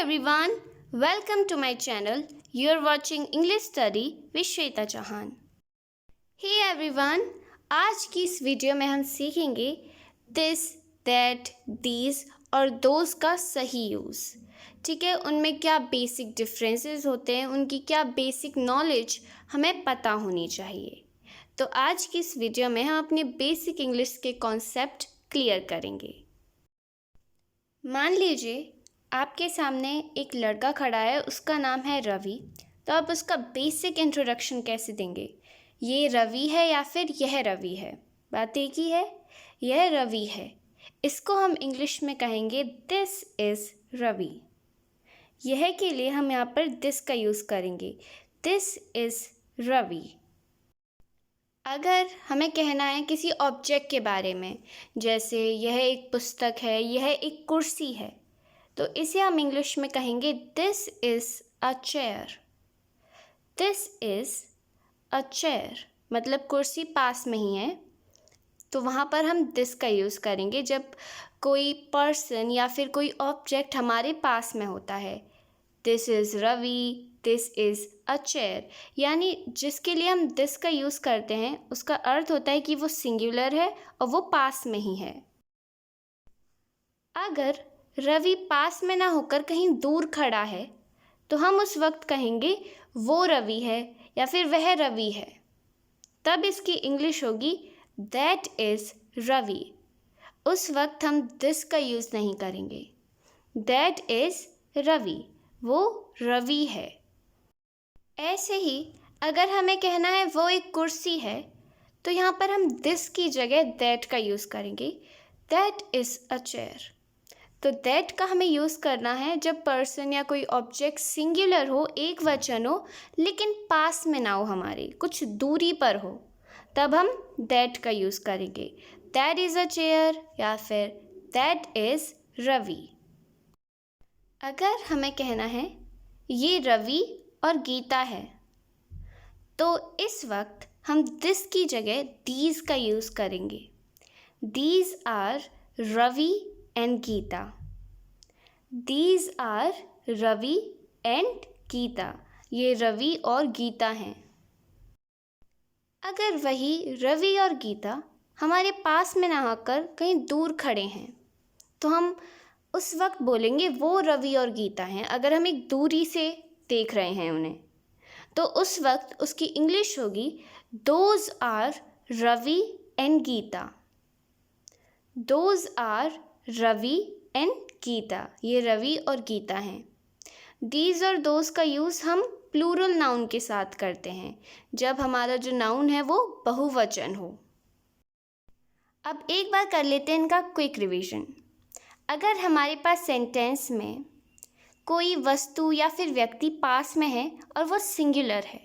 everyone, welcome to my channel. You're watching English Study with Shweta Chauhan. Hey everyone, आज की इस video में हम सीखेंगे दिस, दैट, दीज और दोज का सही यूज़. ठीक है, उनमें क्या बेसिक डिफरेंसेस होते हैं, उनकी क्या बेसिक नॉलेज हमें पता होनी चाहिए. तो आज की इस वीडियो में हम अपने बेसिक इंग्लिश के कॉन्सेप्ट क्लियर करेंगे. मान लीजिए आपके सामने एक लड़का खड़ा है, उसका नाम है रवि. तो आप उसका बेसिक इंट्रोडक्शन कैसे देंगे? ये रवि है या फिर यह रवि है? बात एक ही है, यह रवि है. इसको हम इंग्लिश में कहेंगे दिस इज़ रवि. यह के लिए हम यहाँ पर दिस का यूज़ करेंगे, दिस इज़ रवि. अगर हमें कहना है किसी ऑब्जेक्ट के बारे में, जैसे यह एक पुस्तक है, यह एक कुर्सी है, तो इसे हम इंग्लिश में कहेंगे this is a chair. This is a chair मतलब कुर्सी पास में ही है, तो वहाँ पर हम दिस का यूज़ करेंगे जब कोई पर्सन या फिर कोई ऑब्जेक्ट हमारे पास में होता है. This is Ravi, this is a chair, यानी जिसके लिए हम दिस का यूज़ करते हैं उसका अर्थ होता है कि वो सिंगुलर है और वो पास में ही है. अगर रवि पास में ना होकर कहीं दूर खड़ा है तो हम उस वक्त कहेंगे वो रवि है या फिर वह रवि है. तब इसकी इंग्लिश होगी दैट इज़ रवि. उस वक्त हम दिस का यूज़ नहीं करेंगे. दैट इज़ रवि, वो रवि है. ऐसे ही अगर हमें कहना है वो एक कुर्सी है, तो यहाँ पर हम दिस की जगह दैट का यूज़ करेंगे. That is a chair. तो दैट का हमें यूज़ करना है जब पर्सन या कोई ऑब्जेक्ट सिंगुलर हो, एक वचन हो, लेकिन पास में ना हो, हमारे कुछ दूरी पर हो, तब हम दैट का यूज़ करेंगे. दैट इज़ अ चेयर या फिर दैट इज़ रवि. अगर हमें कहना है ये रवि और गीता है, तो इस वक्त हम दिस की जगह दीज का यूज़ करेंगे. These are Ravi and Geeta. These are Ravi and Geeta. ये रवि और गीता हैं. अगर वही रवि और गीता हमारे पास में ना आकर कहीं दूर खड़े हैं, तो हम उस वक्त बोलेंगे वो रवि और गीता हैं. अगर हम एक दूरी से देख रहे हैं उन्हें, तो उस वक्त उसकी इंग्लिश होगी those are Ravi and Geeta. Those are Ravi and Geeta. ये रवि और गीता हैं. दीज और दोज का यूज़ हम प्लूरल नाउन के साथ करते हैं जब हमारा जो नाउन है वो बहुवचन हो. अब एक बार कर लेते हैं इनका क्विक रिवीजन. अगर हमारे पास सेंटेंस में कोई वस्तु या फिर व्यक्ति पास में है और वो सिंगुलर है,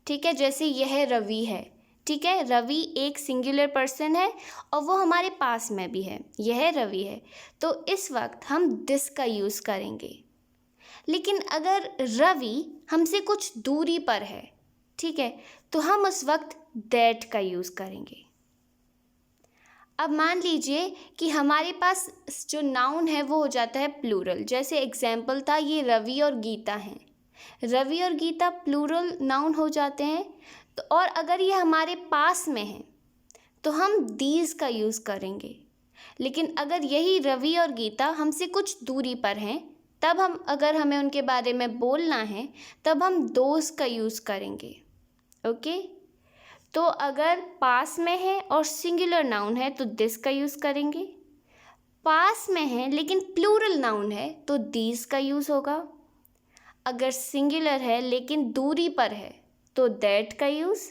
ठीक है, जैसे यह रवि है, ठीक है, रवि एक सिंगुलर पर्सन है और वो हमारे पास में भी है, यह रवि है, तो इस वक्त हम दिस का यूज़ करेंगे. लेकिन अगर रवि हमसे कुछ दूरी पर है, ठीक है, तो हम उस वक्त दैट का यूज़ करेंगे. अब मान लीजिए कि हमारे पास जो नाउन है वो हो जाता है प्लूरल. जैसे एग्जाम्पल था ये रवि और गीता हैं. रवि और गीता प्लूरल नाउन हो जाते हैं. तो और अगर ये हमारे पास में है तो हम दीज का यूज़ करेंगे. लेकिन अगर यही रवि और गीता हमसे कुछ दूरी पर हैं, तब हम अगर हमें उनके बारे में बोलना है तब हम दोज का यूज़ करेंगे. ओके, तो अगर पास में है और सिंगुलर नाउन है तो दिस का यूज़ करेंगे. पास में है लेकिन प्लूरल नाउन है तो दीज का यूज़ होगा. अगर सिंगुलर है लेकिन दूरी पर है तो दैट का यूज़,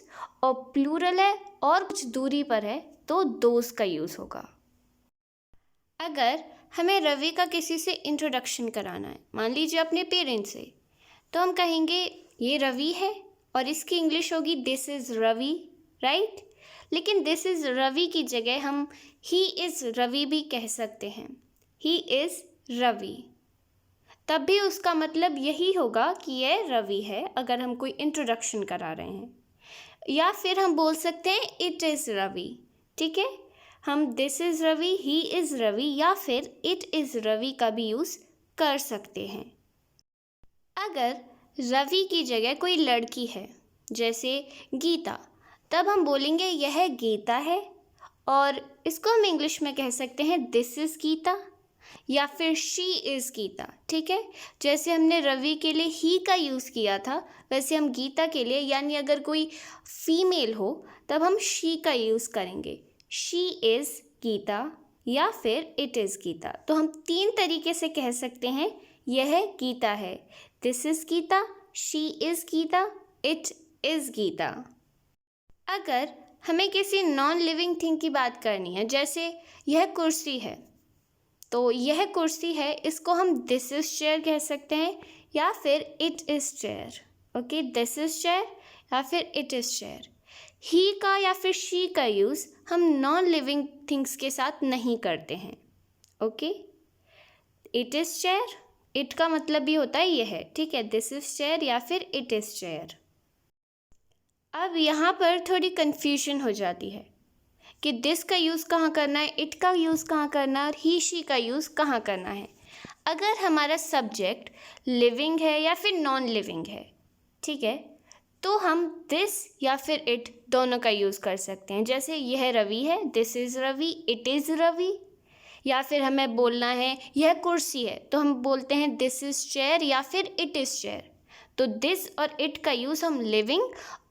और प्लूरल है और कुछ दूरी पर है तो दोज का यूज़ होगा. अगर हमें रवि का किसी से इंट्रोडक्शन कराना है, मान लीजिए अपने पेरेंट्स से, तो हम कहेंगे ये रवि है और इसकी इंग्लिश होगी दिस इज़ रवि, राइट. लेकिन दिस इज़ रवि की जगह हम ही इज़ रवि भी कह सकते हैं. ही इज़ रवि, तब भी उसका मतलब यही होगा कि यह रवि है अगर हम कोई इंट्रोडक्शन करा रहे हैं. या फिर हम बोल सकते हैं इट इज़ रवि, ठीक है. हम this is Ravi, he is Ravi या फिर इट इज़ रवि का भी यूज़ कर सकते हैं. अगर रवि की जगह कोई लड़की है, जैसे गीता, तब हम बोलेंगे यह गीता है, और इसको हम इंग्लिश में कह सकते हैं दिस इज़ गीता, या फिर शी इज़ गीता। ठीक है, जैसे हमने रवि के लिए ही का यूज़ किया था, वैसे हम गीता के लिए, यानी अगर कोई फीमेल हो तब हम शी का यूज़ करेंगे, शी इज़ गीता या फिर इट इज़ गीता। तो हम 3 तरीके से कह सकते हैं यह गीता है, this is Geeta, she is Geeta, it is Geeta. अगर हमें किसी नॉन लिविंग थिंग की बात करनी है, जैसे यह कुर्सी है, तो यह कुर्सी है, इसको हम दिस इज़ चेयर कह सकते हैं या फिर it is chair. Okay, this is chair या फिर इट इज़ चेयर। ही का या फिर शी का यूज़ हम नॉन लिविंग थिंग्स के साथ नहीं करते हैं। Okay, it is chair, it का मतलब भी होता है यह है, ठीक है, दिस इज़ चेयर या फिर इट इज़ चेयर। अब यहाँ पर थोड़ी कन्फ्यूजन हो जाती है कि दिस का यूज़ कहाँ करना है, इट का यूज़ कहाँ करना है और ही शी का यूज़ कहाँ करना है। अगर हमारा सब्जेक्ट लिविंग है या फिर नॉन लिविंग है, ठीक है, तो हम दिस या फिर इट दोनों का यूज़ कर सकते हैं। जैसे यह रवि है, this is Ravi, it is Ravi. या फिर हमें बोलना है यह कुर्सी है, तो हम बोलते हैं दिस इज़ चेयर या फिर इट इज़ चेयर। तो दिस और इट का यूज़ हम लिविंग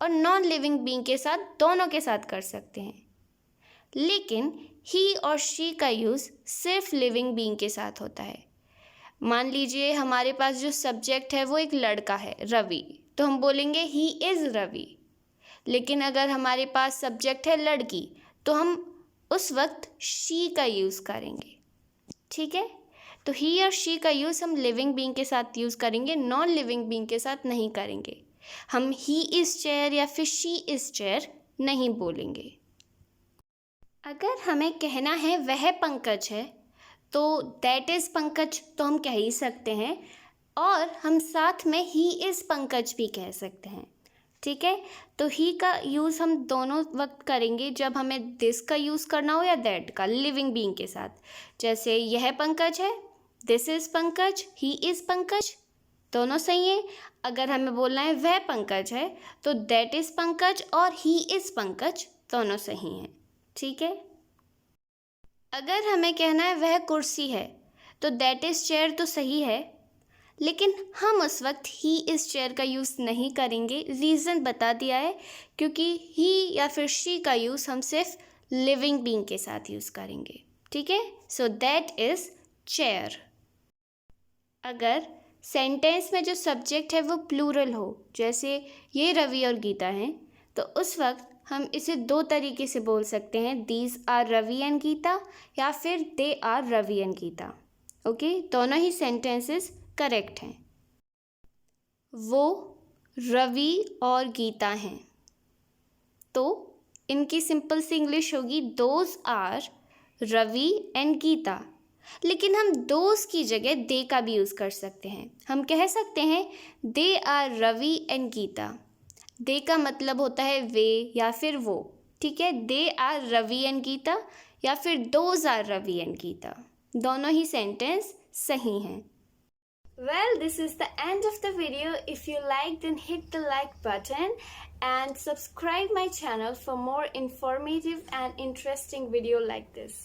और नॉन लिविंग बीइंग के साथ, दोनों के साथ कर सकते हैं। लेकिन ही और शी का यूज़ सिर्फ लिविंग बीइंग के साथ होता है। मान लीजिए हमारे पास जो सब्जेक्ट है वो एक लड़का है, रवि, तो हम बोलेंगे ही इज़ रवि। लेकिन अगर हमारे पास सब्जेक्ट है लड़की, तो हम उस वक्त शी का यूज़ करेंगे। ठीक है, तो ही और शी का यूज़ हम लिविंग बीइंग के साथ यूज़ करेंगे, नॉन लिविंग बीइंग के साथ नहीं करेंगे। हम ही इज़ चेयर या फिर शी इज़ चेयर नहीं बोलेंगे। अगर हमें कहना है वह पंकज है, तो दैट इज़ पंकज तो हम कह ही सकते हैं, और हम साथ में ही इज़ पंकज भी कह सकते हैं। ठीक है, तो ही का यूज़ हम दोनों वक्त करेंगे, जब हमें दिस का यूज़ करना हो या दैट का, लिविंग बीइंग के साथ। जैसे यह पंकज है, this is Pankaj, he is Pankaj, दोनों सही है। अगर हमें बोलना है वह पंकज है, तो दैट इज़ पंकज और ही इज़ पंकज दोनों सही हैं। ठीक है, अगर हमें कहना है वह कुर्सी है, तो दैट इज़ चेयर तो सही है, लेकिन हम उस वक्त ही इस चेयर का यूज़ नहीं करेंगे। रीज़न बता दिया है, क्योंकि ही या फिर शी का यूज़ हम सिर्फ लिविंग बीइंग के साथ यूज़ करेंगे। ठीक है, सो दैट इज़ चेयर। अगर सेंटेंस में जो सब्जेक्ट है वो प्लूरल हो, जैसे ये रवि और गीता हैं, तो उस वक्त हम इसे 2 तरीके से बोल सकते हैं, these are Ravi and Geeta या फिर they are Ravi and Geeta. Okay, दोनों ही सेंटेंसेस करेक्ट हैं। वो रवि और गीता हैं, तो इनकी सिंपल सी इंग्लिश होगी those are Ravi and Geeta. लेकिन हम दोज की जगह दे का भी यूज़ कर सकते हैं। हम कह सकते हैं they are Ravi and Gita. They का मतलब होता है वे या फिर वो। ठीक है, they are Ravi and Geeta या फिर those are Ravi and Geeta, दोनों ही सेंटेंस सही हैं। Well, this is the end of the video. If you liked, then hit the like button and subscribe my channel for more informative and interesting video like this.